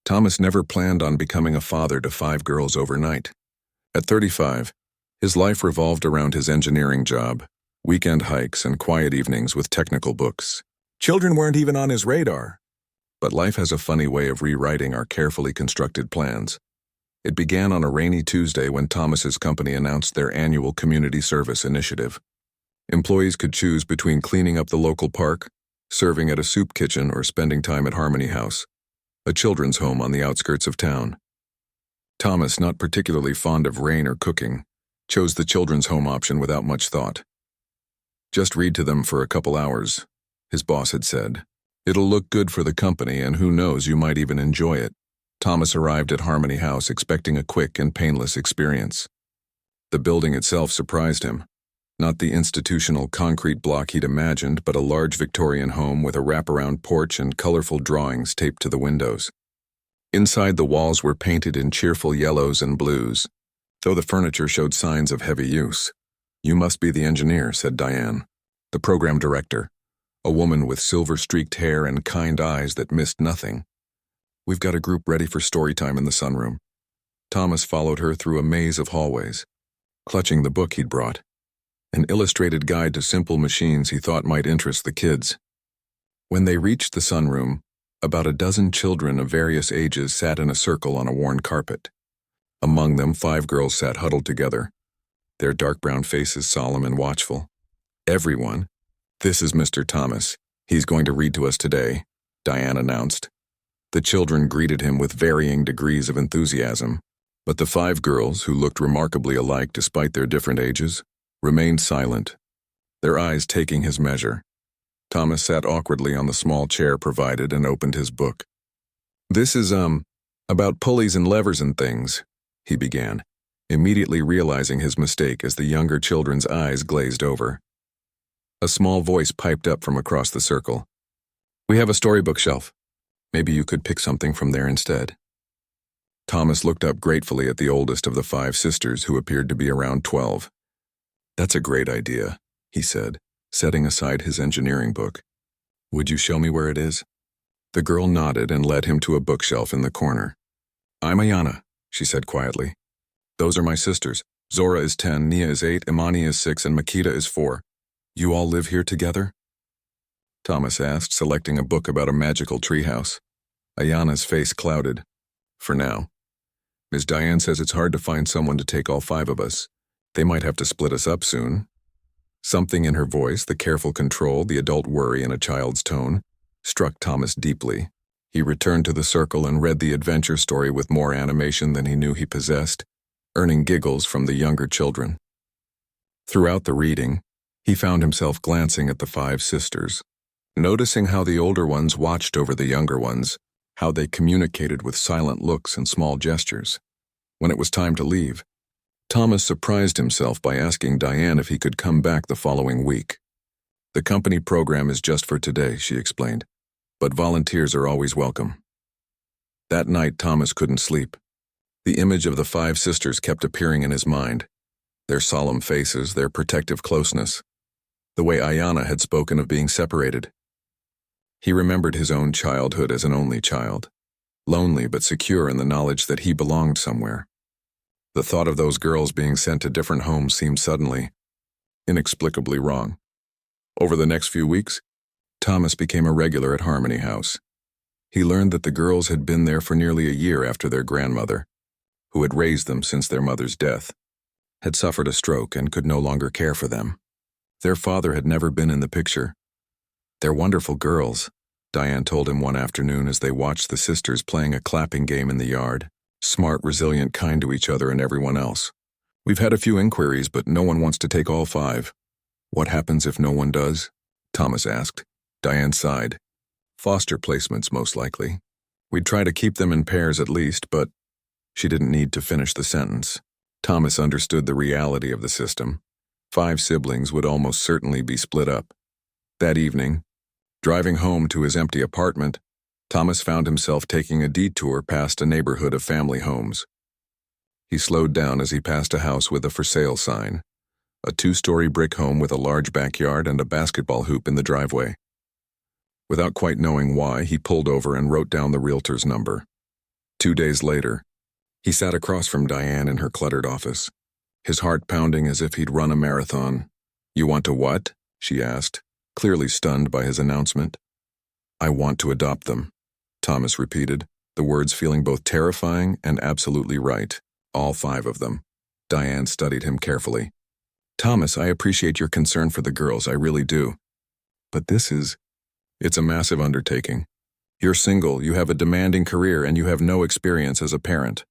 Thomas never planned on becoming a father to 5 girls overnight. At 35, his life revolved around his engineering job, weekend hikes, and quiet evenings with technical books. Children weren't even on his radar. But life has a funny way of rewriting our carefully constructed plans. It began on a rainy Tuesday when Thomas's company announced their annual community service initiative. Employees could choose between cleaning up the local park, serving at a soup kitchen, or spending time at Harmony House, a children's home on the outskirts of town. Thomas, not particularly fond of rain or cooking, chose the children's home option without much thought. "Just read to them for a couple hours," his boss had said. "It'll look good for the company, and who knows, you might even enjoy it." Thomas arrived at Harmony House expecting a quick and painless experience. The building itself surprised him. Not the institutional concrete block he'd imagined, but a large Victorian home with a wraparound porch and colorful drawings taped to the windows. Inside, the walls were painted in cheerful yellows and blues, though the furniture showed signs of heavy use. "You must be the engineer," said Diane, the program director, a woman with silver-streaked hair and kind eyes that missed nothing. "We've got a group ready for story time in the sunroom." Thomas followed her through a maze of hallways, clutching the book he'd brought, an illustrated guide to simple machines he thought might interest the kids. When they reached the sunroom, about a dozen children of various ages sat in a circle on a worn carpet. Among them, 5 girls sat huddled together, their dark brown faces solemn and watchful. "Everyone, this is Mr. Thomas. He's going to read to us today," Diane announced. The children greeted him with varying degrees of enthusiasm, but the 5 girls, who looked remarkably alike despite their different ages, remained silent, their eyes taking his measure. Thomas sat awkwardly on the small chair provided and opened his book. "This is, about pulleys and levers and things," he began, immediately realizing his mistake as the younger children's eyes glazed over. A small voice piped up from across the circle. "We have a storybook shelf. Maybe you could pick something from there instead." Thomas looked up gratefully at the oldest of the 5 sisters, who appeared to be around 12. "That's a great idea," he said, setting aside his engineering book. "Would you show me where it is?" The girl nodded and led him to a bookshelf in the corner. "I'm Ayana," she said quietly. "Those are my sisters. Zora is 10, Nia is 8, Imani is 6, and Makita is 4. You all live here together?" Thomas asked, selecting a book about a magical treehouse. Ayana's face clouded. "For now. Ms. Diane says it's hard to find someone to take all 5 of us. They might have to split us up soon." Something in her voice, the careful control, the adult worry in a child's tone, struck Thomas deeply. He returned to the circle and read the adventure story with more animation than he knew he possessed, earning giggles from the younger children. Throughout the reading, he found himself glancing at the 5 sisters, noticing how the older ones watched over the younger ones, how they communicated with silent looks and small gestures. When it was time to leave, Thomas surprised himself by asking Diane if he could come back the following week. "The company program is just for today," she explained, "but volunteers are always welcome." That night, Thomas couldn't sleep. The image of the 5 sisters kept appearing in his mind, their solemn faces, their protective closeness, the way Ayana had spoken of being separated. He remembered his own childhood as an only child, lonely but secure in the knowledge that he belonged somewhere. The thought of those girls being sent to different homes seemed suddenly, inexplicably wrong. Over the next few weeks, Thomas became a regular at Harmony House. He learned that the girls had been there for nearly a year after their grandmother, who had raised them since their mother's death, had suffered a stroke and could no longer care for them. Their father had never been in the picture. "They're wonderful girls," Diane told him one afternoon as they watched the sisters playing a clapping game in the yard. "Smart, resilient, kind to each other and everyone else. We've had a few inquiries, but no one wants to take all 5. "What happens if no one does?" Thomas asked. Diane sighed. "Foster placements, most likely. We'd try to keep them in pairs at least, but—" She didn't need to finish the sentence. Thomas understood the reality of the system. 5 siblings would almost certainly be split up. That evening, driving home to his empty apartment, Thomas found himself taking a detour past a neighborhood of family homes. He slowed down as he passed a house with a for sale sign, a 2-story brick home with a large backyard and a basketball hoop in the driveway. Without quite knowing why, he pulled over and wrote down the realtor's number. 2 days later, he sat across from Diane in her cluttered office, his heart pounding as if he'd run a marathon. "You want to what?" she asked, clearly stunned by his announcement. "I want to adopt them," Thomas repeated, the words feeling both terrifying and absolutely right. "All 5 of them." Diane studied him carefully. "Thomas, I appreciate your concern for the girls, I really do. But it's a massive undertaking. You're single, you have a demanding career, and you have no experience as a parent."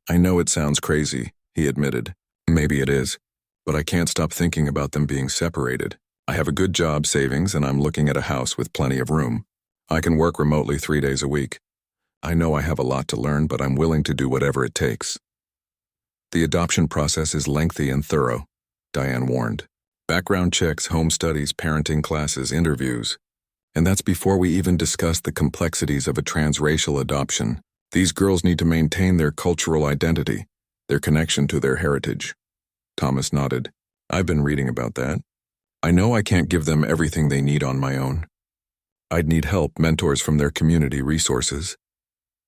"I know it sounds crazy," he admitted. "Maybe it is, but I can't stop thinking about them being separated. I have a good job savings, and I'm looking at a house with plenty of room. I can work remotely 3 days a week. I know I have a lot to learn, but I'm willing to do whatever it takes." "The adoption process is lengthy and thorough," Diane warned. "Background checks, home studies, parenting classes, interviews. And that's before we even discuss the complexities of a transracial adoption. These girls need to maintain their cultural identity, their connection to their heritage." Thomas nodded. "I've been reading about that. I know I can't give them everything they need on my own. I'd need help, mentors from their community, resources."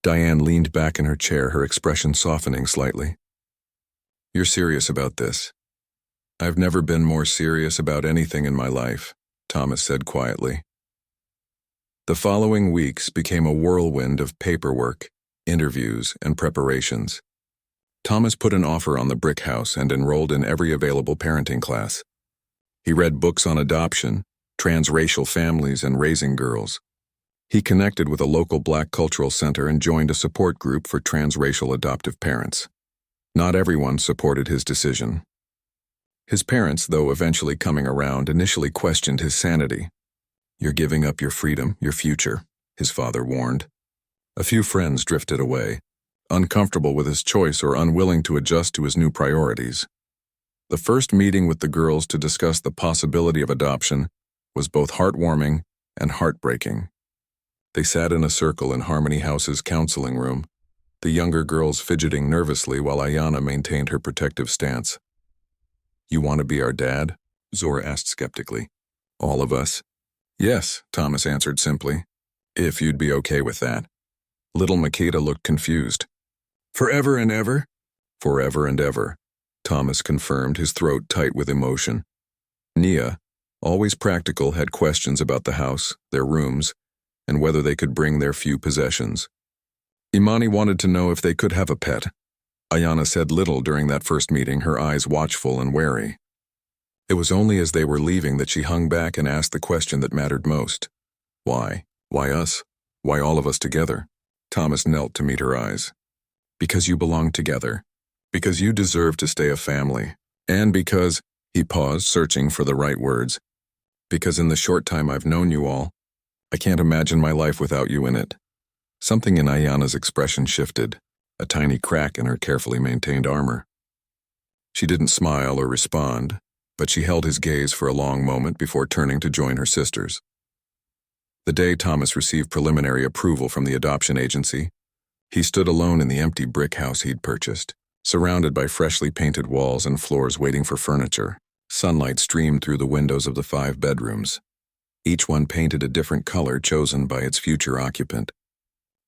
Diane leaned back in her chair, her expression softening slightly. "You're serious about this?" "I've never been more serious about anything in my life," Thomas said quietly. The following weeks became a whirlwind of paperwork, interviews, and preparations. Thomas put an offer on the brick house and enrolled in every available parenting class. He read books on adoption, transracial families, and raising girls. He connected with a local Black cultural center and joined a support group for transracial adoptive parents. Not everyone supported his decision. His parents, though eventually coming around, initially questioned his sanity. "You're giving up your freedom, your future," his father warned. A few friends drifted away, uncomfortable with his choice or unwilling to adjust to his new priorities. The first meeting with the girls to discuss the possibility of adoption was both heartwarming and heartbreaking. They sat in a circle in Harmony House's counseling room, the younger girls fidgeting nervously while Ayana maintained her protective stance. "You want to be our dad?" Zora asked skeptically. "All of us?" "Yes," Thomas answered simply. "If you'd be okay with that." Little Makeda looked confused. "Forever and ever?" "Forever and ever," Thomas confirmed, his throat tight with emotion. Nia, always practical, had questions about the house, their rooms, and whether they could bring their few possessions. Imani wanted to know if they could have a pet. Ayana said little during that first meeting, her eyes watchful and wary. It was only as they were leaving that she hung back and asked the question that mattered most. "Why? Why us? Why all of us together?" Thomas knelt to meet her eyes. "Because you belong together. Because you deserve to stay a family. And because," he paused, searching for the right words, "because in the short time I've known you all, I can't imagine my life without you in it." Something in Ayana's expression shifted, a tiny crack in her carefully maintained armor. She didn't smile or respond, but she held his gaze for a long moment before turning to join her sisters. The day Thomas received preliminary approval from the adoption agency, he stood alone in the empty brick house he'd purchased, surrounded by freshly painted walls and floors waiting for furniture. Sunlight streamed through the windows of the 5 bedrooms, each one painted a different color chosen by its future occupant.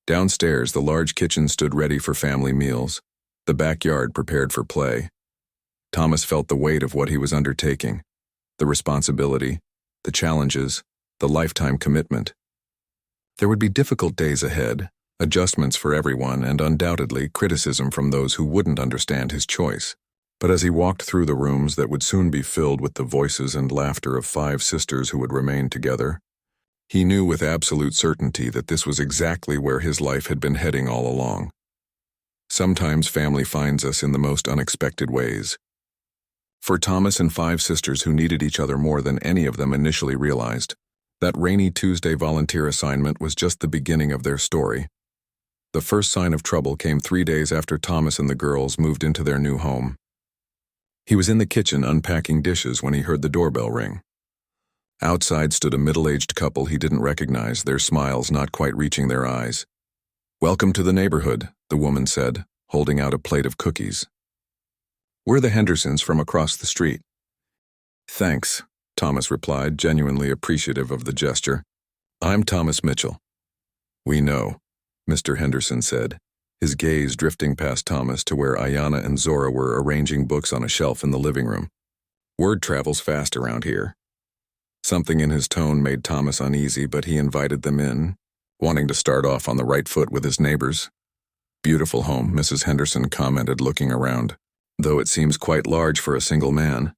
Downstairs, the large kitchen stood ready for family meals, the backyard prepared for play. Thomas felt the weight of what he was undertaking, the responsibility, the challenges, the lifetime commitment. There would be difficult days ahead, adjustments for everyone, and undoubtedly criticism from those who wouldn't understand his choice. But as he walked through the rooms that would soon be filled with the voices and laughter of 5 sisters who would remain together, he knew with absolute certainty that this was exactly where his life had been heading all along. Sometimes family finds us in the most unexpected ways. For Thomas and 5 sisters who needed each other more than any of them initially realized, that rainy Tuesday volunteer assignment was just the beginning of their story. The first sign of trouble came 3 days after Thomas and the girls moved into their new home. He was in the kitchen unpacking dishes when he heard the doorbell ring. Outside stood a middle-aged couple he didn't recognize, their smiles not quite reaching their eyes. "Welcome to the neighborhood," the woman said, holding out a plate of cookies. "We're the Hendersons from across the street." "Thanks," Thomas replied, genuinely appreciative of the gesture. "I'm Thomas Mitchell." "We know," Mr. Henderson said, his gaze drifting past Thomas to where Ayanna and Zora were arranging books on a shelf in the living room. Word travels fast around here. Something in his tone made Thomas uneasy, but he invited them in, wanting to start off on the right foot with his neighbors. "Beautiful home," Mrs. Henderson commented, looking around, "though it seems quite large for a single man."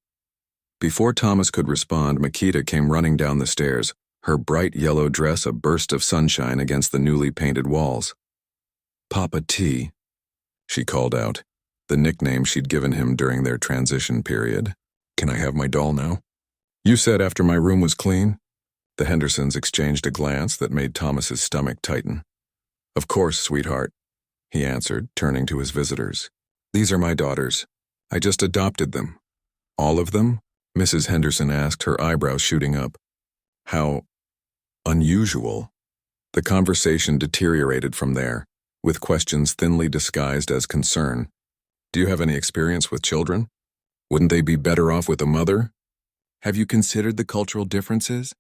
Before Thomas could respond, Makita came running down the stairs, her bright yellow dress a burst of sunshine against the newly painted walls. "Papa T," she called out, the nickname she'd given him during their transition period. "Can I have my doll now?" "You said after my room was clean?" The Hendersons exchanged a glance that made Thomas's stomach tighten. "Of course, sweetheart," he answered, turning to his visitors. "These are my daughters. I just adopted them." "All of them?" Mrs. Henderson asked, her eyebrows shooting up. "How unusual." The conversation deteriorated from there, with questions thinly disguised as concern. "Do you have any experience with children? Wouldn't they be better off with a mother? Have you considered the cultural differences?"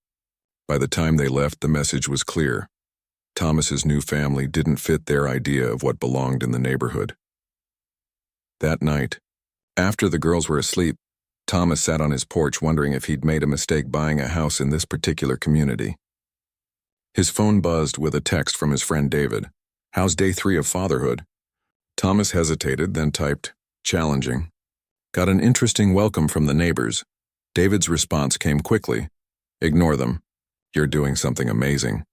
By the time they left, the message was clear. Thomas's new family didn't fit their idea of what belonged in the neighborhood. That night, after the girls were asleep, Thomas sat on his porch wondering if he'd made a mistake buying a house in this particular community. His phone buzzed with a text from his friend David. "How's day 3 of fatherhood?" Thomas hesitated, then typed, "Challenging." "Got an interesting welcome from the neighbors." David's response came quickly. "Ignore them. You're doing something amazing."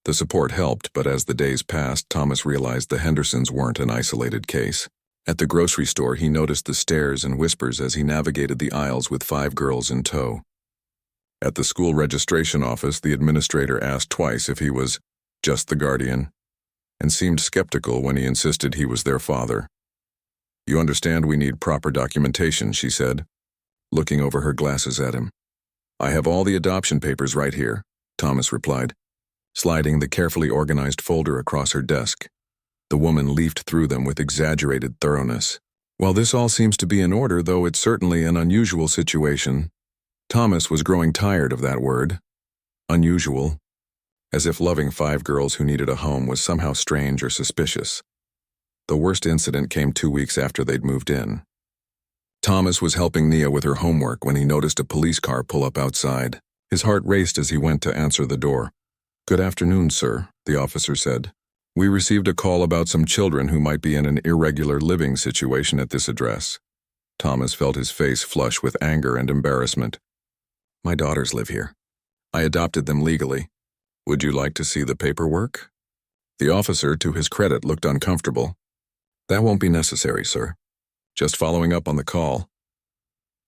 The support helped, but as the days passed, Thomas realized the Hendersons weren't an isolated case. At the grocery store, he noticed the stares and whispers as he navigated the aisles with 5 girls in tow. At the school registration office, the administrator asked twice if he was just the guardian, and seemed skeptical when he insisted he was their father. "You understand we need proper documentation," she said, looking over her glasses at him. "I have all the adoption papers right here," Thomas replied, sliding the carefully organized folder across her desk. The woman leafed through them with exaggerated thoroughness. "Well, this all seems to be in order, though it's certainly an unusual situation." Thomas was growing tired of that word. Unusual. As if loving 5 girls who needed a home was somehow strange or suspicious. The worst incident came 2 weeks after they'd moved in. Thomas was helping Nia with her homework when he noticed a police car pull up outside. His heart raced as he went to answer the door. "Good afternoon, sir," the officer said. "We received a call about some children who might be in an irregular living situation at this address." Thomas felt his face flush with anger and embarrassment. "My daughters live here. I adopted them legally. Would you like to see the paperwork?" The officer, to his credit, looked uncomfortable. "That won't be necessary, sir. Just following up on the call."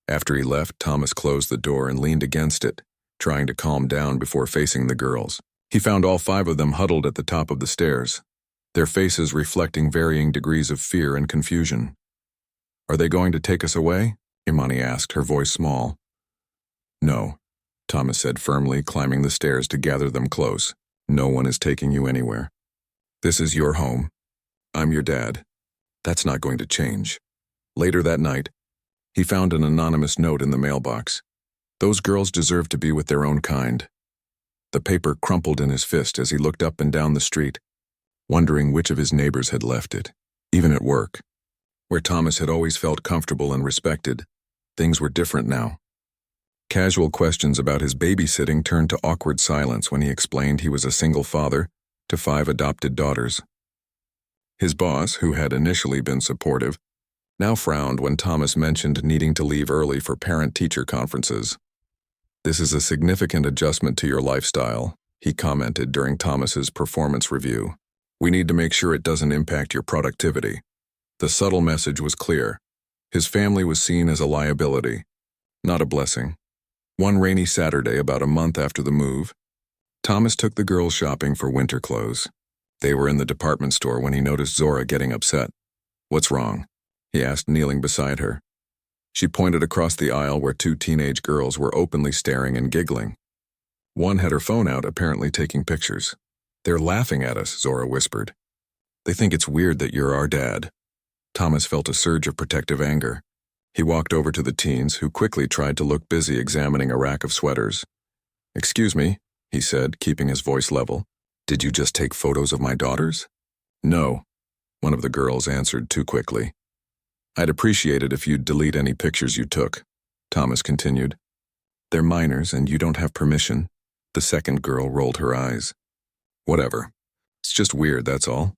After he left, Thomas closed the door and leaned against it, trying to calm down before facing the girls. He found all 5 of them huddled at the top of the stairs, their faces reflecting varying degrees of fear and confusion. "Are they going to take us away?" Imani asked, her voice small. "No," Thomas said firmly, climbing the stairs to gather them close. "No one is taking you anywhere. This is your home. I'm your dad. That's not going to change." Later that night, he found an anonymous note in the mailbox. Those girls deserved to be with their own kind. The paper crumpled in his fist as he looked up and down the street, wondering which of his neighbors had left it. Even at work, where Thomas had always felt comfortable and respected, things were different now. Casual questions about his babysitting turned to awkward silence when he explained he was a single father to 5 adopted daughters. His boss, who had initially been supportive, now frowned when Thomas mentioned needing to leave early for parent-teacher conferences. "This is a significant adjustment to your lifestyle," he commented during Thomas's performance review. "We need to make sure it doesn't impact your productivity." The subtle message was clear. His family was seen as a liability, not a blessing. One rainy Saturday, about a month after the move, Thomas took the girls shopping for winter clothes. They were in the department store when he noticed Zora getting upset. "What's wrong?" he asked, kneeling beside her. She pointed across the aisle where 2 teenage girls were openly staring and giggling. One had her phone out, apparently taking pictures. "They're laughing at us," Zora whispered. "They think it's weird that you're our dad." Thomas felt a surge of protective anger. He walked over to the teens, who quickly tried to look busy examining a rack of sweaters. "Excuse me," he said, keeping his voice level. "Did you just take photos of my daughters?" "No. one of the girls answered too quickly. I'd appreciate it if you'd delete any pictures you took, Thomas continued. They're minors and you don't have permission. The second girl rolled her eyes. Whatever. It's just weird, that's all.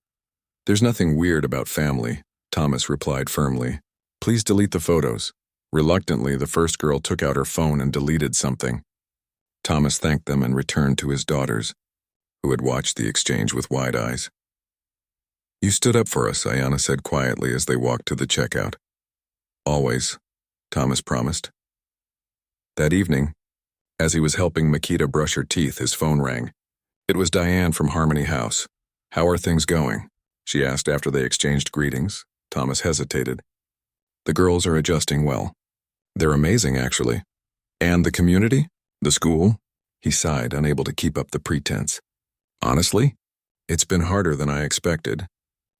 There's nothing weird about family, Thomas replied firmly. Please delete the photos. Reluctantly, the first girl took out her phone and deleted something. Thomas thanked them and returned to his daughters, who had watched the exchange with wide eyes. You stood up for us, Ayana said quietly as they walked to the checkout. Always, Thomas promised. That evening, as he was helping Makita brush her teeth, his phone rang. It was Diane from Harmony House. How are things going? She asked after they exchanged greetings. Thomas hesitated. The girls are adjusting well. They're amazing, actually. And the community? The school? He sighed, unable to keep up the pretense. Honestly, it's been harder than I expected.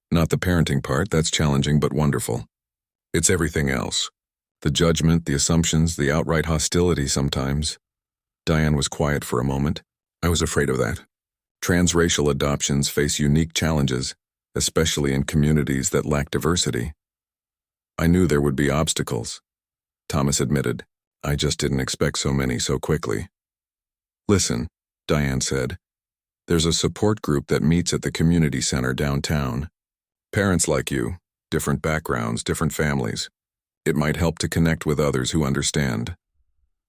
Not the parenting part, that's challenging but wonderful. It's everything else. The judgment, the assumptions, the outright hostility sometimes. Diane was quiet for a moment. I was afraid of that. Transracial adoptions face unique challenges, especially in communities that lack diversity. I knew there would be obstacles, Thomas admitted. I just didn't expect so many so quickly. Listen, Diane said. There's a support group that meets at the community center downtown. Parents like you, different backgrounds, different families. It might help to connect with others who understand.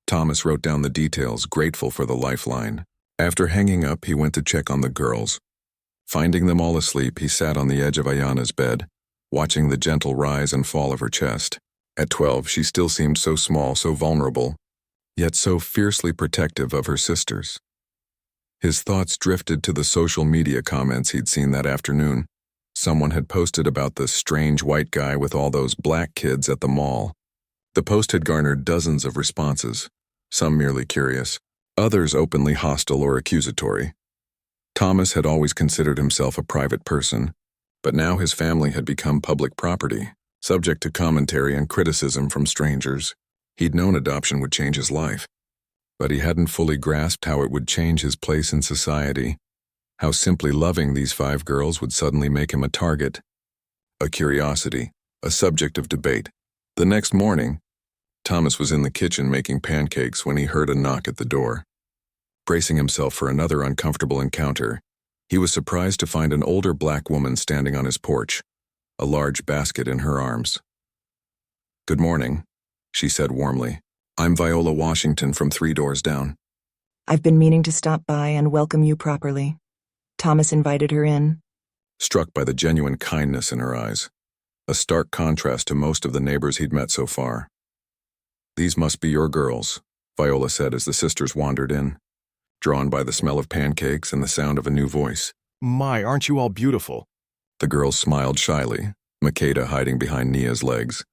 Thomas wrote down the details, grateful for the lifeline. After hanging up, he went to check on the girls. Finding them all asleep, he sat on the edge of Ayana's bed, watching the gentle rise and fall of her chest. At 12, she still seemed so small, so vulnerable, yet so fiercely protective of her sisters. His thoughts drifted to the social media comments he'd seen that afternoon. Someone had posted about the strange white guy with all those black kids at the mall. The post had garnered dozens of responses, some merely curious, others openly hostile or accusatory. Thomas had always considered himself a private person, but now his family had become public property, subject to commentary and criticism from strangers. He'd known adoption would change his life, but he hadn't fully grasped how it would change his place in society, how simply loving these 5 girls would suddenly make him a target, a curiosity, a subject of debate. The next morning, Thomas was in the kitchen making pancakes when he heard a knock at the door. Bracing himself for another uncomfortable encounter, he was surprised to find an older black woman standing on his porch, a large basket in her arms. Good morning, she said warmly. I'm Viola Washington from 3 doors down. I've been meaning to stop by and welcome you properly. Thomas invited her in. Struck by the genuine kindness in her eyes, a stark contrast to most of the neighbors he'd met so far. These must be your girls, Viola said as the sisters wandered in, drawn by the smell of pancakes and the sound of a new voice. My, aren't you all beautiful? The girls smiled shyly, Makeda hiding behind Nia's legs.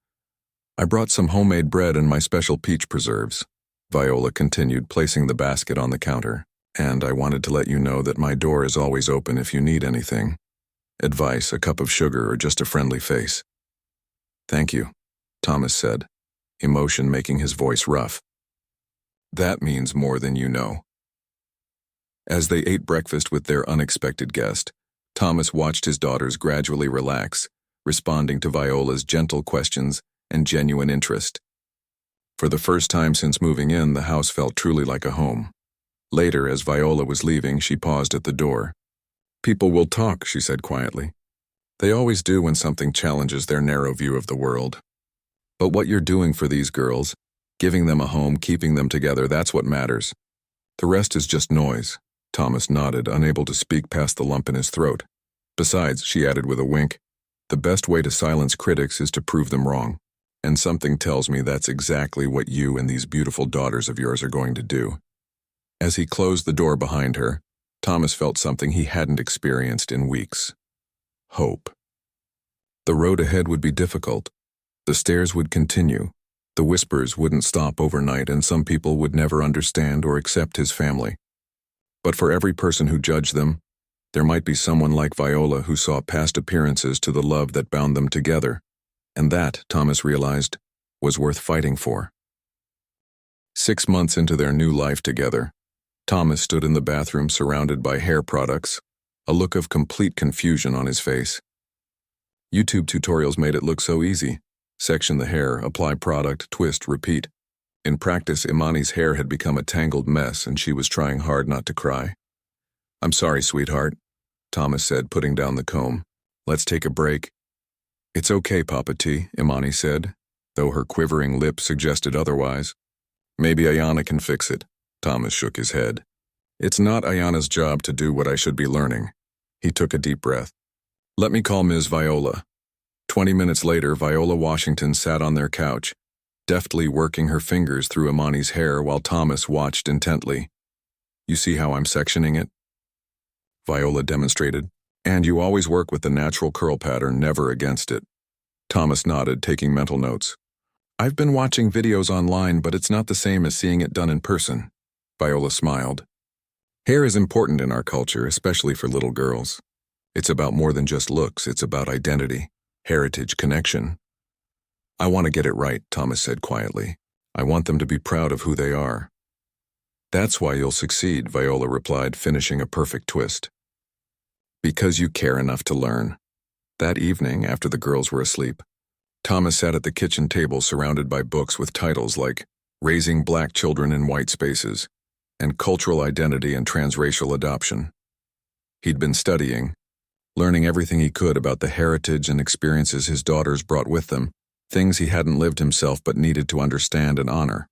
I brought some homemade bread and my special peach preserves, Viola continued, placing the basket on the counter. And I wanted to let you know that my door is always open if you need anything. Advice, a cup of sugar, or just a friendly face. Thank you, Thomas said, emotion making his voice rough. That means more than you know. As they ate breakfast with their unexpected guest, Thomas watched his daughters gradually relax, responding to Viola's gentle questions and genuine interest. For the first time since moving in, the house felt truly like a home. Later, as Viola was leaving, she paused at the door. People will talk, she said quietly. They always do when something challenges their narrow view of the world. But what you're doing for these girls, giving them a home, keeping them together, that's what matters. The rest is just noise. Thomas nodded, unable to speak past the lump in his throat. Besides, she added with a wink, the best way to silence critics is to prove them wrong. And something tells me that's exactly what you and these beautiful daughters of yours are going to do. As he closed the door behind her, Thomas felt something he hadn't experienced in weeks. Hope. The road ahead would be difficult. The stares would continue. The whispers wouldn't stop overnight, and some people would never understand or accept his family. But for every person who judged them, there might be someone like Viola who saw past appearances to the love that bound them together. And that, Thomas realized, was worth fighting for. 6 months into their new life together, Thomas stood in the bathroom surrounded by hair products, a look of complete confusion on his face. YouTube tutorials made it look so easy. Section the hair, apply product, twist, repeat. In practice, Imani's hair had become a tangled mess and she was trying hard not to cry. "I'm sorry, sweetheart," Thomas said, putting down the comb. "Let's take a break." "It's okay, Papa T," Imani said, though her quivering lip suggested otherwise. "Maybe Ayana can fix it." Thomas shook his head. "It's not Ayana's job to do what I should be learning." He took a deep breath. "Let me call Ms. Viola." 20 minutes later, Viola Washington sat on their couch, deftly working her fingers through Imani's hair while Thomas watched intently. "You see how I'm sectioning it?" Viola demonstrated. "And you always work with the natural curl pattern, never against it." Thomas nodded, taking mental notes. "I've been watching videos online, but it's not the same as seeing it done in person." Viola smiled. "Hair is important in our culture, especially for little girls. It's about more than just looks, it's about identity, heritage, connection." "I want to get it right," Thomas said quietly. "I want them to be proud of who they are." "That's why you'll succeed," Viola replied, finishing a perfect twist. "Because you care enough to learn." That evening, after the girls were asleep, Thomas sat at the kitchen table surrounded by books with titles like Raising Black Children in White Spaces and Cultural Identity and Transracial Adoption. He'd been studying, learning everything he could about the heritage and experiences his daughters brought with them, things he hadn't lived himself but needed to understand and honor.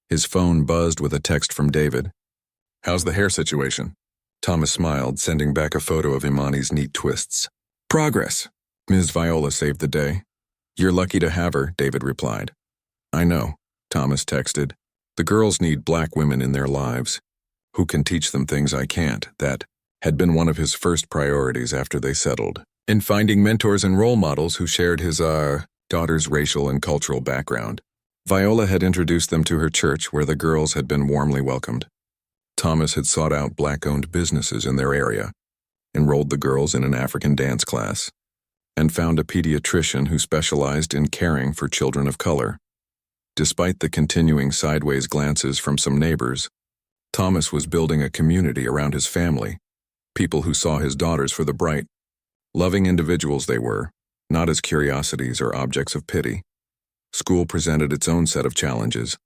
His phone buzzed with a text from David. "How's the hair situation?" Thomas smiled, sending back a photo of Imani's neat twists. "Progress." Ms. Viola saved the day. "You're lucky to have her," David replied. "I know," Thomas texted. "The girls need black women in their lives. Who can teach them things I can't?" That had been one of his first priorities after they settled. In finding mentors and role models who shared his, daughter's racial and cultural background. Viola had introduced them to her church where the girls had been warmly welcomed. Thomas had sought out black-owned businesses in their area, enrolled the girls in an African dance class, and found a pediatrician who specialized in caring for children of color. Despite the continuing sideways glances from some neighbors, Thomas was building a community around his family, people who saw his daughters for the bright, loving individuals they were, not as curiosities or objects of pity. School presented its own set of challenges.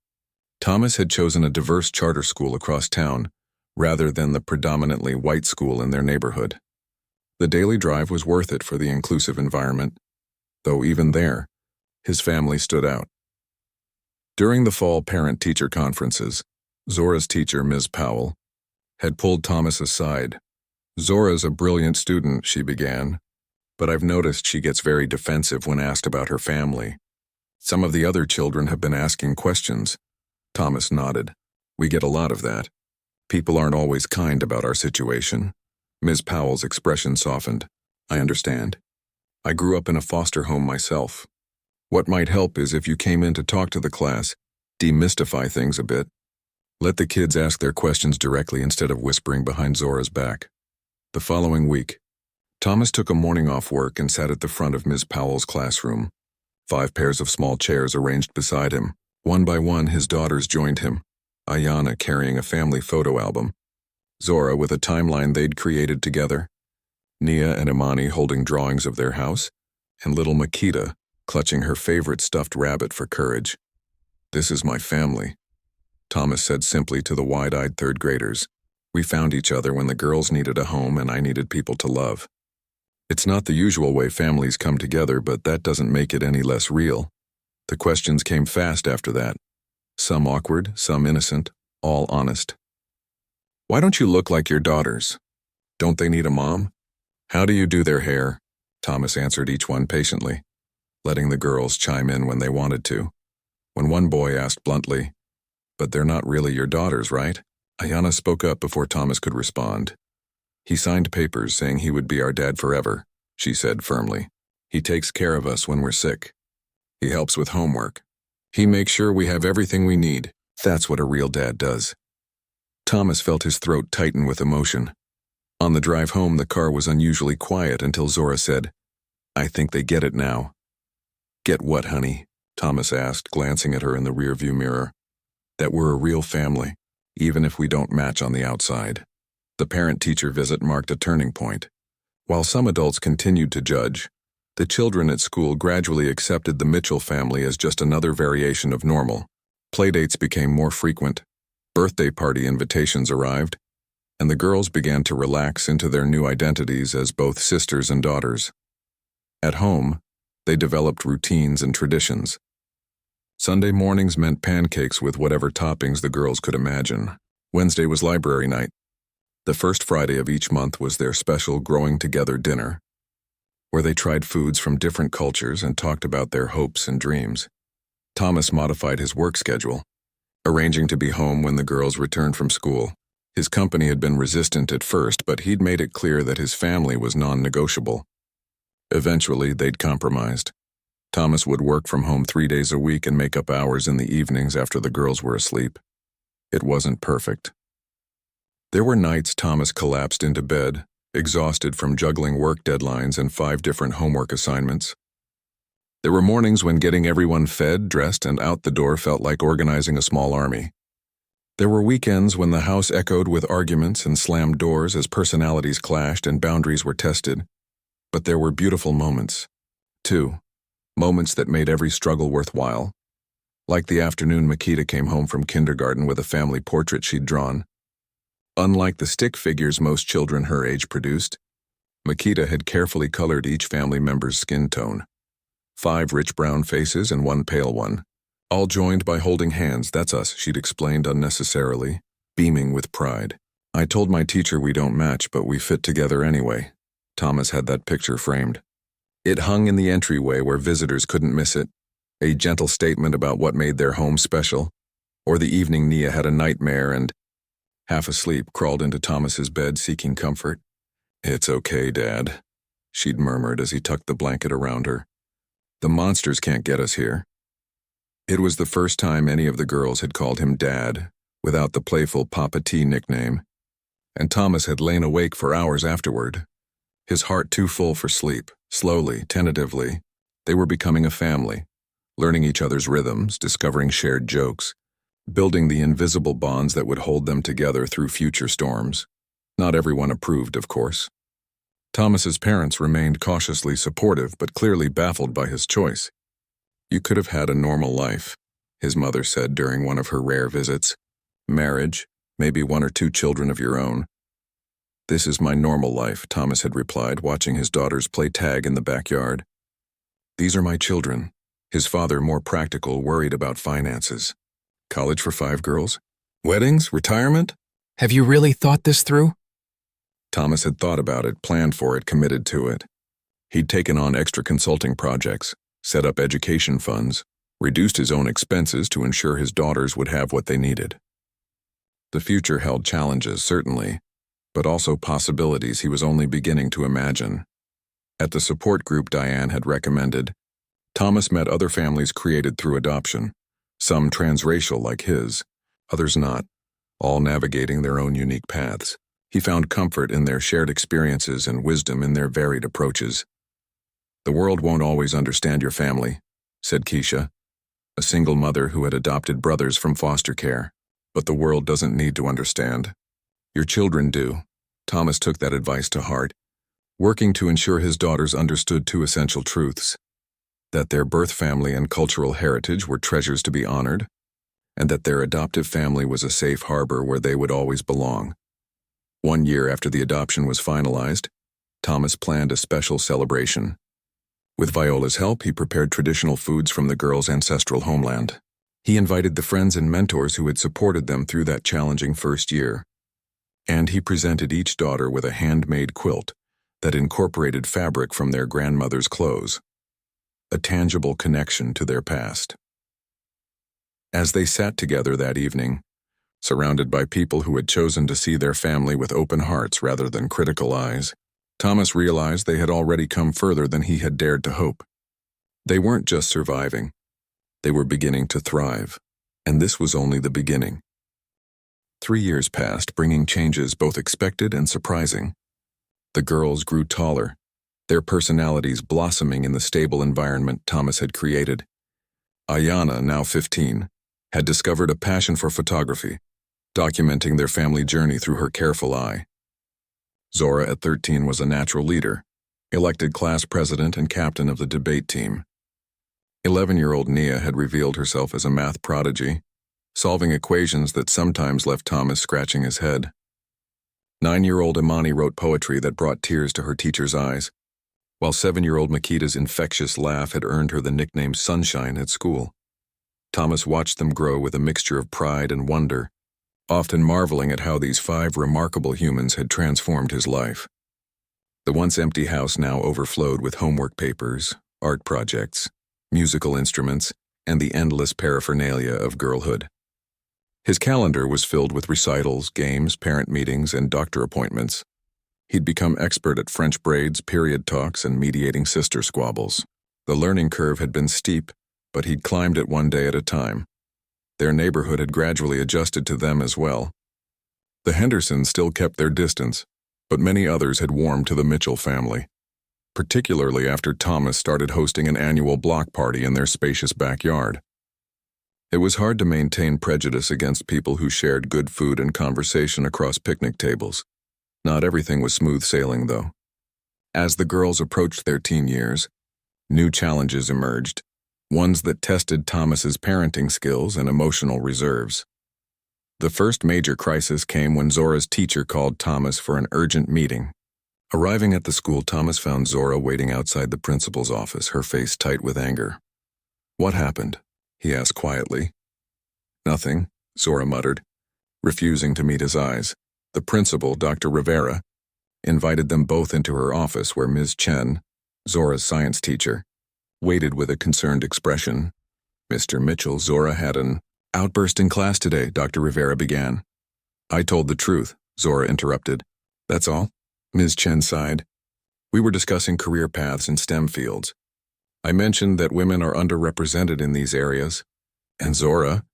Thomas had chosen a diverse charter school across town, rather than the predominantly white school in their neighborhood. The daily drive was worth it for the inclusive environment, though even there, his family stood out. During the fall parent-teacher conferences, Zora's teacher, Ms. Powell, had pulled Thomas aside. "Zora's a brilliant student," she began, "but I've noticed she gets very defensive when asked about her family. Some of the other children have been asking questions." Thomas nodded. "We get a lot of that. People aren't always kind about our situation." Ms. Powell's expression softened. "I understand. I grew up in a foster home myself. What might help is if you came in to talk to the class, demystify things a bit. Let the kids ask their questions directly instead of whispering behind Zora's back." The following week, Thomas took a morning off work and sat at the front of Ms. Powell's classroom. 5 pairs of small chairs arranged beside him. One by one, his daughters joined him, Ayana carrying a family photo album, Zora with a timeline they'd created together, Nia and Imani holding drawings of their house, and little Makita clutching her favorite stuffed rabbit for courage. "This is my family," Thomas said simply to the wide-eyed third graders. "We found each other when the girls needed a home and I needed people to love." It's not the usual way families come together, but that doesn't make it any less real. The questions came fast after that. Some awkward, some innocent, all honest. "Why don't you look like your daughters? Don't they need a mom? How do you do their hair?" Thomas answered each one patiently, letting the girls chime in when they wanted to. When one boy asked bluntly, "But they're not really your daughters, right?" Ayana spoke up before Thomas could respond. "He signed papers saying he would be our dad forever," she said firmly. "He takes care of us when we're sick. He helps with homework. He makes sure we have everything we need. That's what a real dad does." Thomas felt his throat tighten with emotion. On the drive home, the car was unusually quiet until Zora said, "I think they get it now." "Get what, honey?" Thomas asked, glancing at her in the rearview mirror. "That we're a real family, even if we don't match on the outside." The parent-teacher visit marked a turning point. While some adults continued to judge, The children at school gradually accepted the Mitchell family as just another variation of normal. Playdates became more frequent, birthday party invitations arrived, and the girls began to relax into their new identities as both sisters and daughters. At home, they developed routines and traditions. Sunday mornings meant pancakes with whatever toppings the girls could imagine. Wednesday was library night. The first Friday of each month was their special growing together dinner, where they tried foods from different cultures and talked about their hopes and dreams. Thomas modified his work schedule, arranging to be home when the girls returned from school. His company had been resistant at first, but he'd made it clear that his family was non-negotiable. Eventually, they'd compromised. Thomas would work from home 3 days a week and make up hours in the evenings after the girls were asleep. It wasn't perfect. There were nights Thomas collapsed into bed, exhausted from juggling work deadlines and 5 different homework assignments. There were mornings when getting everyone fed, dressed, and out the door felt like organizing a small army. There were weekends when the house echoed with arguments and slammed doors as personalities clashed and boundaries were tested. But there were beautiful moments, too. Moments that made every struggle worthwhile. Like the afternoon Makita came home from kindergarten with a family portrait she'd drawn. Unlike the stick figures most children her age produced, Makita had carefully colored each family member's skin tone. 5 rich brown faces and 1 pale one, all joined by holding hands. That's us, she'd explained unnecessarily, beaming with pride. I told my teacher we don't match, but we fit together anyway. Thomas had that picture framed. It hung in the entryway where visitors couldn't miss it, a gentle statement about what made their home special, or the evening Nia had a nightmare and, half asleep, crawled into Thomas's bed seeking comfort. It's okay, Dad, she'd murmured as he tucked the blanket around her. The monsters can't get us here. It was the first time any of the girls had called him Dad, without the playful Papa T nickname, and Thomas had lain awake for hours afterward, his heart too full for sleep. Slowly, tentatively, they were becoming a family, learning each other's rhythms, discovering shared jokes, building the invisible bonds that would hold them together through future storms. Not everyone approved, of course. Thomas's parents remained cautiously supportive but clearly baffled by his choice. You could have had a normal life, his mother said during one of her rare visits. Marriage, maybe 1 or 2 children of your own. This is my normal life, Thomas had replied, watching his daughters play tag in the backyard. These are my children. His father, more practical, worried about finances. College for 5 girls? Weddings? Retirement? Have you really thought this through? Thomas had thought about it, planned for it, committed to it. He'd taken on extra consulting projects, set up education funds, reduced his own expenses to ensure his daughters would have what they needed. The future held challenges, certainly, but also possibilities he was only beginning to imagine. At the support group Diane had recommended, Thomas met other families created through adoption, some transracial like his, others not, all navigating their own unique paths. He found comfort in their shared experiences and wisdom in their varied approaches. The world won't always understand your family, said Keisha, a single mother who had adopted brothers from foster care. But the world doesn't need to understand. Your children do. Thomas took that advice to heart, working to ensure his daughters understood 2 essential truths: that their birth family and cultural heritage were treasures to be honored, and that their adoptive family was a safe harbor where they would always belong. 1 year after the adoption was finalized, Thomas planned a special celebration. With Viola's help, he prepared traditional foods from the girls' ancestral homeland. He invited the friends and mentors who had supported them through that challenging first year. And he presented each daughter with a handmade quilt that incorporated fabric from their grandmother's clothes, a tangible connection to their past. As they sat together that evening, surrounded by people who had chosen to see their family with open hearts rather than critical eyes, Thomas realized they had already come further than he had dared to hope. They weren't just surviving. They were beginning to thrive, and this was only the beginning. 3 years passed, bringing changes both expected and surprising. The girls grew taller, their personalities blossoming in the stable environment Thomas had created. Ayana, now 15, had discovered a passion for photography, documenting their family journey through her careful eye. Zora, at 13, was a natural leader, elected class president and captain of the debate team. 11-year-old Nia had revealed herself as a math prodigy, solving equations that sometimes left Thomas scratching his head. 9-year-old Imani wrote poetry that brought tears to her teacher's eyes, while 7-year-old Makita's infectious laugh had earned her the nickname Sunshine at school. Thomas watched them grow with a mixture of pride and wonder, often marveling at how these 5 remarkable humans had transformed his life. The once empty house now overflowed with homework papers, art projects, musical instruments, and the endless paraphernalia of girlhood. His calendar was filled with recitals, games, parent meetings, and doctor appointments. He'd become expert at French braids, period talks, and mediating sister squabbles. The learning curve had been steep, but he'd climbed it one day at a time. Their neighborhood had gradually adjusted to them as well. The Hendersons still kept their distance, but many others had warmed to the Mitchell family, particularly after Thomas started hosting an annual block party in their spacious backyard. It was hard to maintain prejudice against people who shared good food and conversation across picnic tables. Not everything was smooth sailing, though. As the girls approached their teen years, new challenges emerged, ones that tested Thomas's parenting skills and emotional reserves. The first major crisis came when Zora's teacher called Thomas for an urgent meeting. Arriving at the school, Thomas found Zora waiting outside the principal's office, her face tight with anger. "What happened?" he asked quietly. "Nothing," Zora muttered, refusing to meet his eyes. The principal, Dr. Rivera, invited them both into her office where Ms. Chen, Zora's science teacher, waited with a concerned expression. "Mr. Mitchell, Zora had an outburst in class today," Dr. Rivera began. "I told the truth," Zora interrupted. "That's all?" Ms. Chen sighed. "We were discussing career paths in STEM fields. I mentioned that women are underrepresented in these areas. And Zora,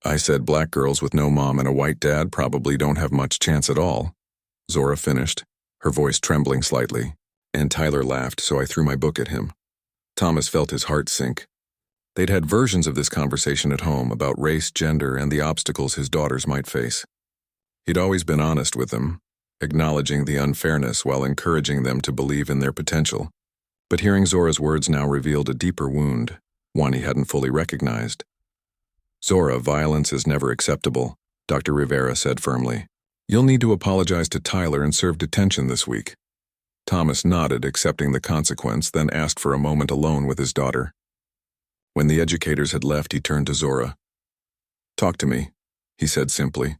I said black girls with no mom and a white dad probably don't have much chance at all." Zora finished, her voice trembling slightly, and Tyler laughed, so I threw my book at him. Thomas felt his heart sink. They'd had versions of this conversation at home about race, gender, and the obstacles his daughters might face. He'd always been honest with them, acknowledging the unfairness while encouraging them to believe in their potential. But hearing Zora's words now revealed a deeper wound, one he hadn't fully recognized. "Zora, violence is never acceptable," Dr. Rivera said firmly. "You'll need to apologize to Tyler and serve detention this week." Thomas nodded, accepting the consequence, then asked for a moment alone with his daughter. When the educators had left, he turned to Zora. "Talk to me," he said simply.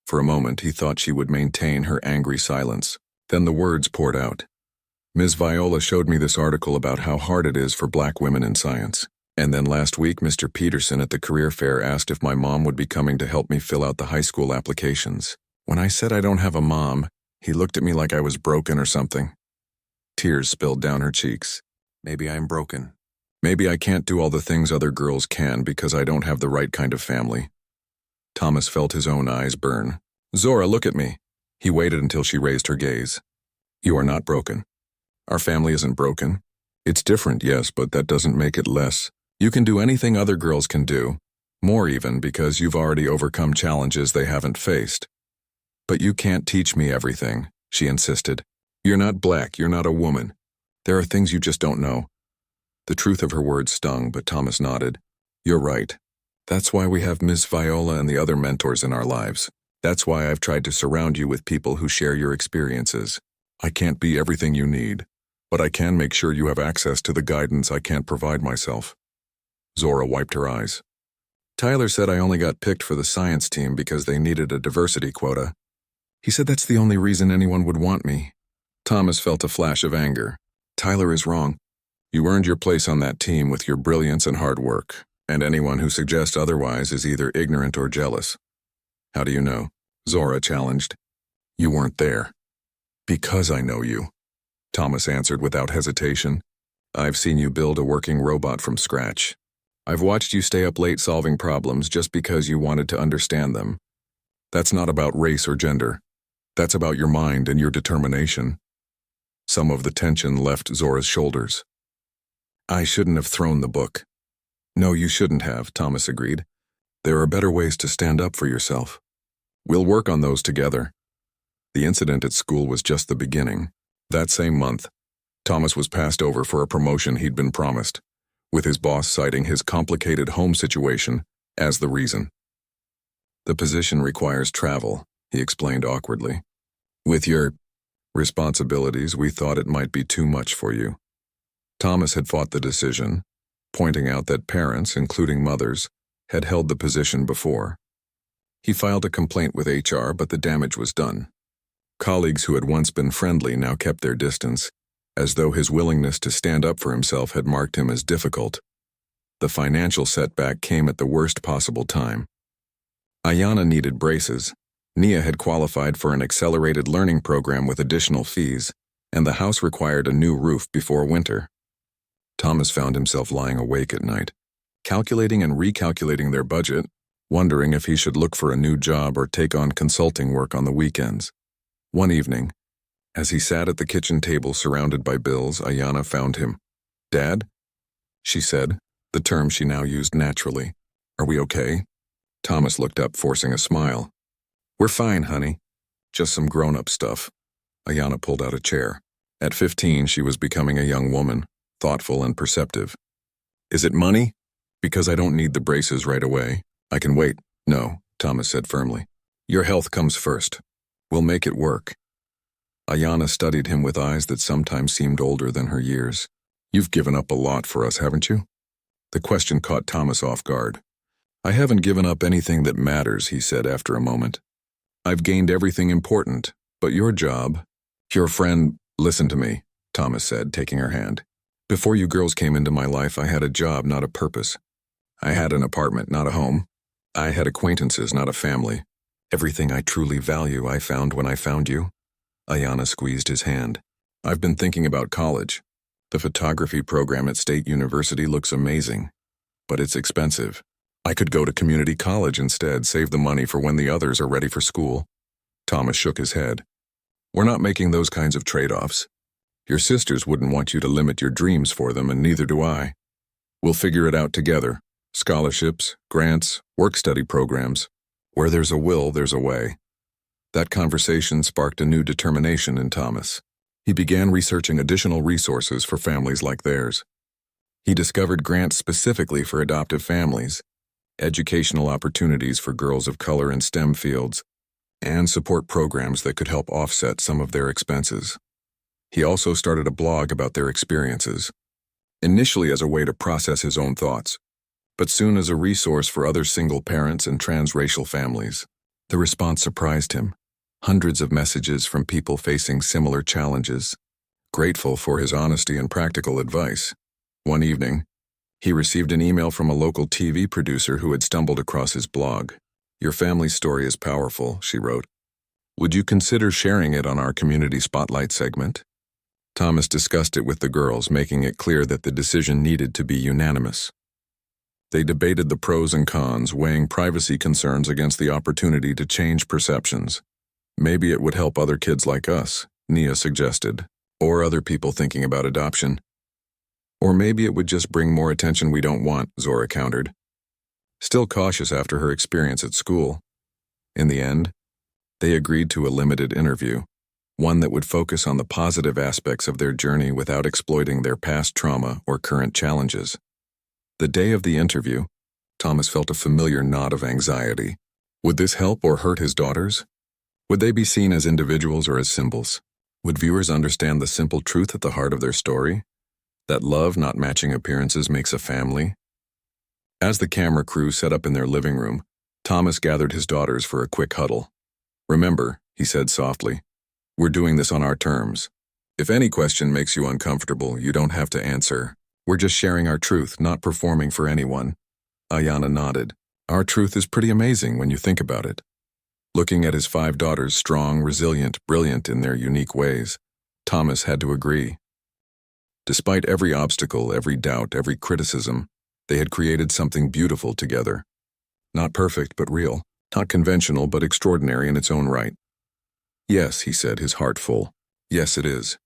For a moment, he thought she would maintain her angry silence. Then the words poured out. "Ms. Viola showed me this article about how hard it is for black women in science. And then last week, Mr. Peterson at the career fair asked if my mom would be coming to help me fill out the high school applications. When I said I don't have a mom, he looked at me like I was broken or something." Tears spilled down her cheeks. "Maybe I'm broken. Maybe I can't do all the things other girls can because I don't have the right kind of family." Thomas felt his own eyes burn. "Zora, look at me." He waited until she raised her gaze. "You are not broken. Our family isn't broken. It's different, yes, but that doesn't make it less. You can do anything other girls can do, more even because you've already overcome challenges they haven't faced. But you can't teach me everything," she insisted. "You're not black, you're not a woman. There are things you just don't know." The truth of her words stung, but Thomas nodded. "You're right. That's why we have Miss Viola and the other mentors in our lives. That's why I've tried to surround you with people who share your experiences. I can't be everything you need, but I can make sure you have access to the guidance I can't provide myself." Zora wiped her eyes. "Tyler said I only got picked for the science team because they needed a diversity quota. He said that's the only reason anyone would want me." Thomas felt a flash of anger. "Tyler is wrong. You earned your place on that team with your brilliance and hard work, and anyone who suggests otherwise is either ignorant or jealous." "How do you know?" Zora challenged. "You weren't there." "Because I know you," Thomas answered without hesitation. "I've seen you build a working robot from scratch. I've watched you stay up late solving problems just because you wanted to understand them. That's not about race or gender. That's about your mind and your determination." Some of the tension left Zora's shoulders. "I shouldn't have thrown the book." "No, you shouldn't have," Thomas agreed. "There are better ways to stand up for yourself. We'll work on those together." The incident at school was just the beginning. That same month, Thomas was passed over for a promotion he'd been promised, with his boss citing his complicated home situation as the reason. The position requires travel, he explained awkwardly. With your responsibilities, we thought it might be too much for you. Thomas had fought the decision, pointing out that parents, including mothers, had held the position before. He filed a complaint with HR, but the damage was done. Colleagues who had once been friendly now kept their distance, as though his willingness to stand up for himself had marked him as difficult. The financial setback came at the worst possible time. Ayanna needed braces. Nia had qualified for an accelerated learning program with additional fees, and the house required a new roof before winter. Thomas found himself lying awake at night, calculating and recalculating their budget, wondering if he should look for a new job or take on consulting work on the weekends. One evening, as he sat at the kitchen table surrounded by bills, Ayanna found him. "Dad?" she said, the term she now used naturally. "Are we okay?" Thomas looked up, forcing a smile. "We're fine, honey. Just some grown-up stuff." Ayanna pulled out a chair. At 15, she was becoming a young woman, thoughtful and perceptive. "Is it money? Because I don't need the braces right away. I can wait." "No," Thomas said firmly. "Your health comes first. We'll make it work." Ayanna studied him with eyes that sometimes seemed older than her years. "You've given up a lot for us, haven't you?" The question caught Thomas off guard. "I haven't given up anything that matters," he said after a moment. "I've gained everything important, but your job, your friend—" "Listen to me," Thomas said, taking her hand. "Before you girls came into my life, I had a job, not a purpose. I had an apartment, not a home. I had acquaintances, not a family. Everything I truly value I found when I found you." Ayanna squeezed his hand. "I've been thinking about college. The photography program at State University looks amazing, but it's expensive. I could go to community college instead, save the money for when the others are ready for school." Thomas shook his head. "We're not making those kinds of trade-offs. Your sisters wouldn't want you to limit your dreams for them, and neither do I. We'll figure it out together. Scholarships, grants, work-study programs. Where there's a will, there's a way." That conversation sparked a new determination in Thomas. He began researching additional resources for families like theirs. He discovered grants specifically for adoptive families, educational opportunities for girls of color in STEM fields, and support programs that could help offset some of their expenses. He also started a blog about their experiences, initially as a way to process his own thoughts, but soon as a resource for other single parents and transracial families. The response surprised him. Hundreds of messages from people facing similar challenges, grateful for his honesty and practical advice. One evening, he received an email from a local TV producer who had stumbled across his blog. "Your family's story is powerful," she wrote. "Would you consider sharing it on our Community Spotlight segment?" Thomas discussed it with the girls, making it clear that the decision needed to be unanimous. They debated the pros and cons, weighing privacy concerns against the opportunity to change perceptions. "Maybe it would help other kids like us," Nia suggested, "or other people thinking about adoption." "Or maybe it would just bring more attention we don't want," Zora countered, still cautious after her experience at school. In the end, they agreed to a limited interview, one that would focus on the positive aspects of their journey without exploiting their past trauma or current challenges. The day of the interview, Thomas felt a familiar knot of anxiety. Would this help or hurt his daughters? Would they be seen as individuals or as symbols? Would viewers understand the simple truth at the heart of their story? That love, not matching appearances, makes a family? As the camera crew set up in their living room, Thomas gathered his daughters for a quick huddle. "Remember," he said softly, "we're doing this on our terms. If any question makes you uncomfortable, you don't have to answer. We're just sharing our truth, not performing for anyone." Ayanna nodded. "Our truth is pretty amazing when you think about it." Looking at his 5 daughters, strong, resilient, brilliant in their unique ways, Thomas had to agree. Despite every obstacle, every doubt, every criticism, they had created something beautiful together. Not perfect, but real. Not conventional, but extraordinary in its own right. "Yes," he said, his heart full. "Yes, it is."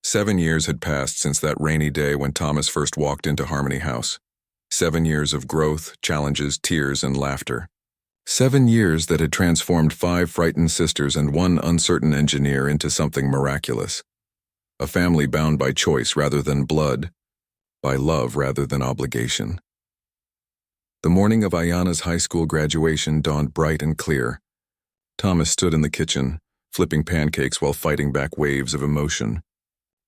7 years had passed since that rainy day when Thomas first walked into Harmony House. 7 years of growth, challenges, tears, and laughter. 7 years that had transformed 5 frightened sisters and 1 uncertain engineer into something miraculous. a family bound by choice rather than blood, by love rather than obligation. The morning of Ayana's high school graduation dawned bright and clear. Thomas stood in the kitchen, flipping pancakes while fighting back waves of emotion.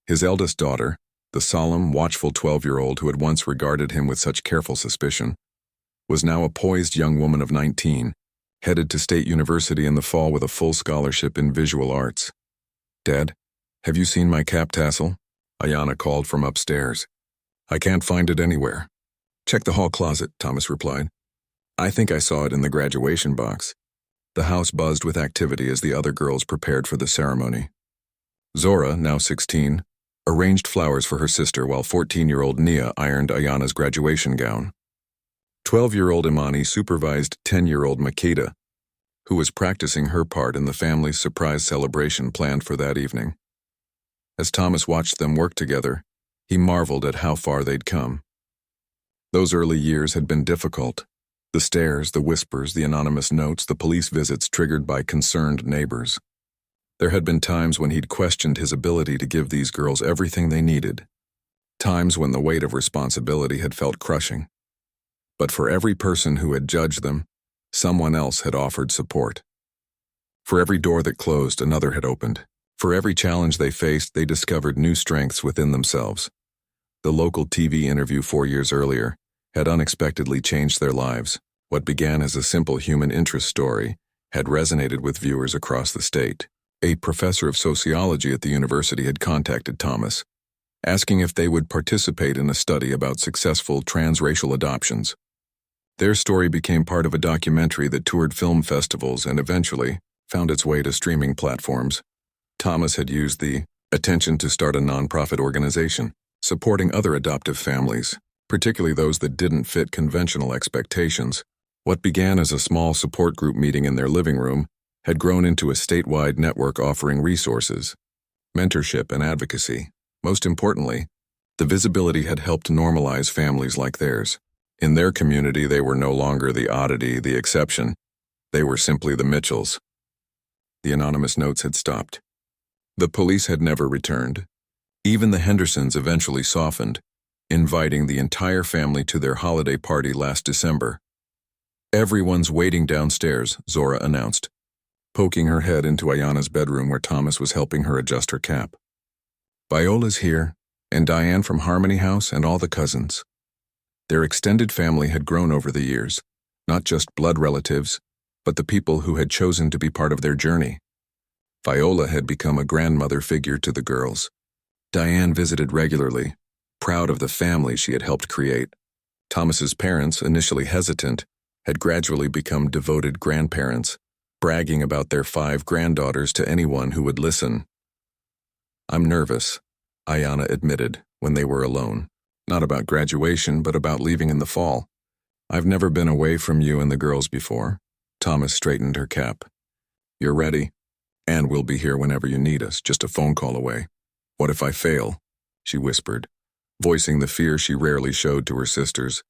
His eldest daughter, the solemn, watchful 12-year-old who had once regarded him with such careful suspicion, was now a poised young woman of 19, headed to State University in the fall with a full scholarship in visual arts. "Dad, have you seen my cap tassel?" Ayana called from upstairs. "I can't find it anywhere." "Check the hall closet," Thomas replied. "I think I saw it in the graduation box." The house buzzed with activity as the other girls prepared for the ceremony. Zora, now 16, arranged flowers for her sister while 14-year-old Nia ironed Ayana's graduation gown. 12-year-old Imani supervised 10-year-old Makeda, who was practicing her part in the family's surprise celebration planned for that evening. As Thomas watched them work together, he marveled at how far they'd come. Those early years had been difficult. The stares, the whispers, the anonymous notes, the police visits triggered by concerned neighbors. There had been times when he'd questioned his ability to give these girls everything they needed. Times when the weight of responsibility had felt crushing. But for every person who had judged them, someone else had offered support. For every door that closed, another had opened. For every challenge they faced, they discovered new strengths within themselves. The local TV interview 4 years earlier had unexpectedly changed their lives. What began as a simple human interest story had resonated with viewers across the state. A professor of sociology at the university had contacted Thomas, asking if they would participate in a study about successful transracial adoptions. Their story became part of a documentary that toured film festivals and eventually found its way to streaming platforms. Thomas had used the attention to start a nonprofit organization, supporting other adoptive families, particularly those that didn't fit conventional expectations. What began as a small support group meeting in their living room had grown into a statewide network offering resources, mentorship, and advocacy. Most importantly, the visibility had helped normalize families like theirs. In their community, they were no longer the oddity, the exception. They were simply the Mitchells. The anonymous notes had stopped. The police had never returned. Even the Hendersons eventually softened, inviting the entire family to their holiday party last December. "Everyone's waiting downstairs," Zora announced, poking her head into Ayana's bedroom where Thomas was helping her adjust her cap. "Viola's here, and Diane from Harmony House and all the cousins." Their extended family had grown over the years, not just blood relatives, but the people who had chosen to be part of their journey. Viola had become a grandmother figure to the girls. Diane visited regularly, proud of the family she had helped create. Thomas's parents, initially hesitant, had gradually become devoted grandparents, bragging about their 5 granddaughters to anyone who would listen. "I'm nervous," Ayana admitted when they were alone. "Not about graduation, but about leaving in the fall. I've never been away from you and the girls before." Thomas straightened her cap. "You're ready, and we'll be here whenever you need us, just a phone call away." "What if I fail?" she whispered, voicing the fear she rarely showed to her sisters.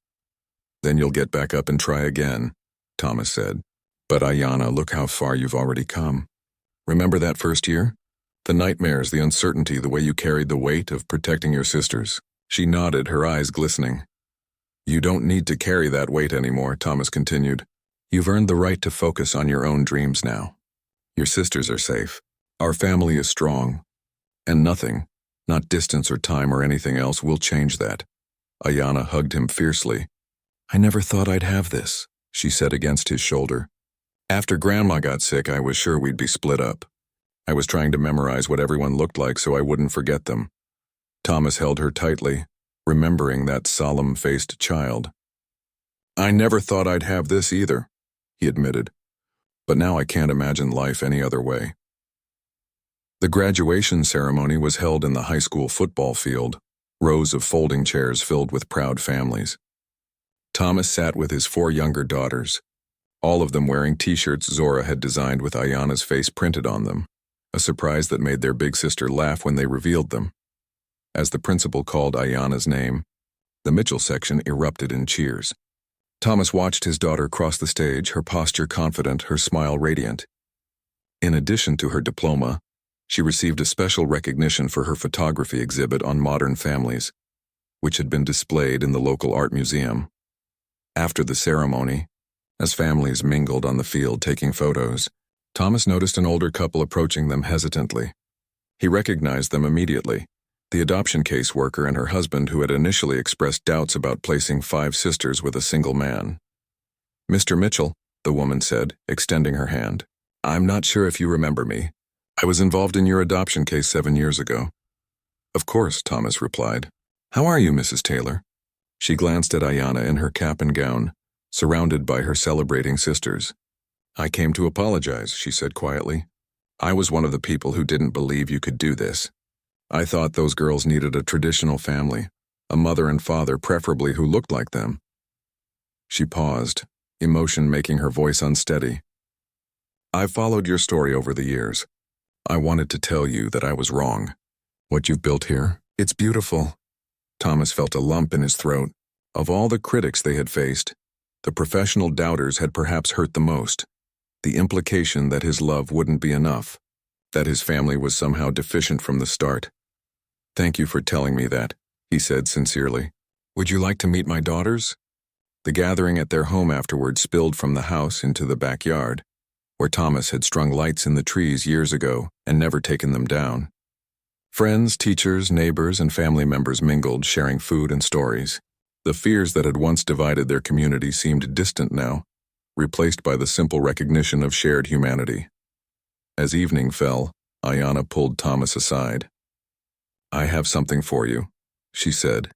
"Then you'll get back up and try again," Thomas said. "But Ayana, look how far you've already come. Remember that first year? The nightmares, the uncertainty, the way you carried the weight of protecting your sisters." She nodded, her eyes glistening. "You don't need to carry that weight anymore," Thomas continued. "You've earned the right to focus on your own dreams now. Your sisters are safe. Our family is strong. And nothing, not distance or time or anything else, will change that." Ayana hugged him fiercely. "I never thought I'd have this," she said against his shoulder. "After Grandma got sick, I was sure we'd be split up. I was trying to memorize what everyone looked like so I wouldn't forget them." Thomas held her tightly, remembering that solemn-faced child. "I never thought I'd have this either," he admitted. "But now I can't imagine life any other way." The graduation ceremony was held in the high school football field, rows of folding chairs filled with proud families. Thomas sat with his 4 younger daughters, all of them wearing t-shirts Zora had designed with Ayana's face printed on them, a surprise that made their big sister laugh when they revealed them. As the principal called Ayana's name, the Mitchell section erupted in cheers. Thomas watched his daughter cross the stage, her posture confident, her smile radiant. In addition to her diploma, She received a special recognition for her photography exhibit on modern families, which had been displayed in the local art museum. After the ceremony, as families mingled on the field taking photos, Thomas noticed an older couple approaching them hesitantly. He recognized them immediately, the adoption caseworker and her husband who had initially expressed doubts about placing 5 sisters with a single man. "Mr. Mitchell," the woman said, extending her hand. "I'm not sure if you remember me. I was involved in your adoption case 7 years ago." "Of course," Thomas replied. "How are you, Mrs. Taylor?" She glanced at Ayanna in her cap and gown, surrounded by her celebrating sisters. "I came to apologize," she said quietly. "I was one of the people who didn't believe you could do this. I thought those girls needed a traditional family, a mother and father preferably who looked like them." She paused, emotion making her voice unsteady. "I've followed your story over the years. I wanted to tell you that I was wrong. What you've built here, it's beautiful." Thomas felt a lump in his throat. Of all the critics they had faced, the professional doubters had perhaps hurt the most. The implication that his love wouldn't be enough, that his family was somehow deficient from the start. "Thank you for telling me that," he said sincerely. "Would you like to meet my daughters?" The gathering at their home afterward spilled from the house into the backyard, where Thomas had strung lights in the trees years ago and never taken them down. Friends, teachers, neighbors, and family members mingled, sharing food and stories. The fears that had once divided their community seemed distant now, replaced by the simple recognition of shared humanity. As evening fell, Ayanna pulled Thomas aside. "I have something for you," she said,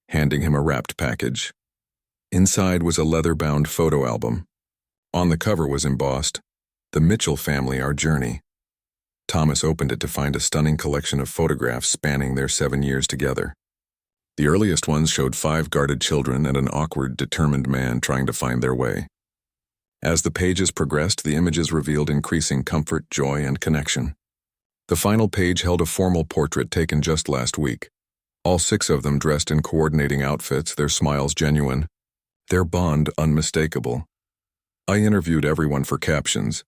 handing him a wrapped package. Inside was a leather-bound photo album. On the cover was embossed, "The Mitchell Family, Our Journey." Thomas opened it to find a stunning collection of photographs spanning their 7 years together. The earliest ones showed 5 guarded children and an awkward, determined man trying to find their way. As the pages progressed, the images revealed increasing comfort, joy, and connection. The final page held a formal portrait taken just last week. All 6 of them dressed in coordinating outfits, their smiles genuine, their bond unmistakable. "I interviewed everyone for captions,"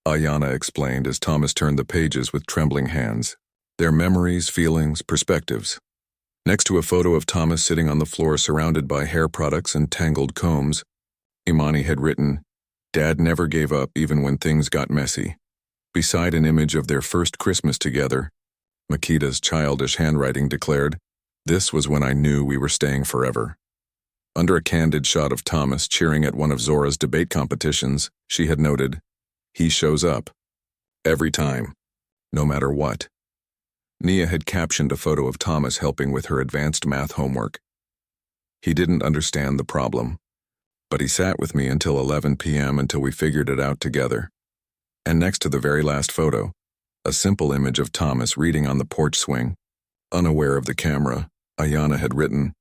Ayanna explained as Thomas turned the pages with trembling hands. Their memories, feelings, perspectives. Next to a photo of Thomas sitting on the floor surrounded by hair products and tangled combs, Imani had written, "Dad never gave up even when things got messy." Beside an image of their first Christmas together, Makita's childish handwriting declared, "This was when I knew we were staying forever." Under a candid shot of Thomas cheering at one of Zora's debate competitions, she had noted, "He shows up. Every time. No matter what." Nia had captioned a photo of Thomas helping with her advanced math homework. "He didn't understand the problem, but he sat with me until 11 p.m. until we figured it out together." And next to the very last photo, a simple image of Thomas reading on the porch swing. Unaware of the camera, Ayanna had written,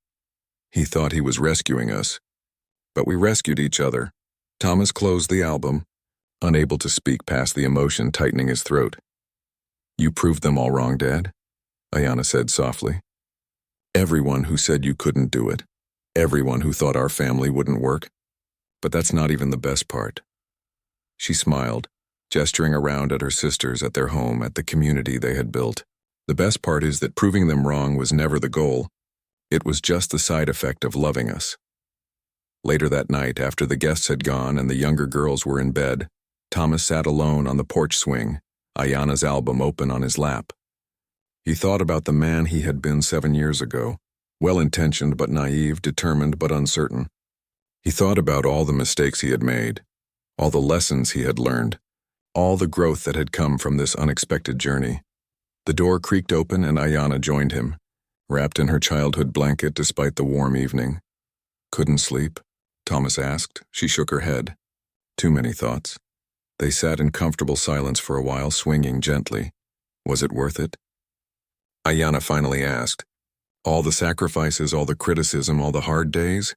"He thought he was rescuing us, but we rescued each other." Thomas closed the album, unable to speak past the emotion tightening his throat. "You proved them all wrong, Dad," Ayanna said softly. "Everyone who said you couldn't do it. Everyone who thought our family wouldn't work. But that's not even the best part." She smiled, gesturing around at her sisters, at their home, at the community they had built. "The best part is that proving them wrong was never the goal. It was just the side effect of loving us." Later that night, after the guests had gone and the younger girls were in bed, Thomas sat alone on the porch swing, Ayanna's album open on his lap. He thought about the man he had been 7 years ago, well-intentioned but naive, determined but uncertain. He thought about all the mistakes he had made, all the lessons he had learned, all the growth that had come from this unexpected journey. The door creaked open and Ayanna joined him, wrapped in her childhood blanket despite the warm evening. "Couldn't sleep?" Thomas asked. She shook her head. "Too many thoughts." They sat in comfortable silence for a while, swinging gently. "Was it worth it?" Ayanna finally asked. "All the sacrifices, all the criticism, all the hard days?"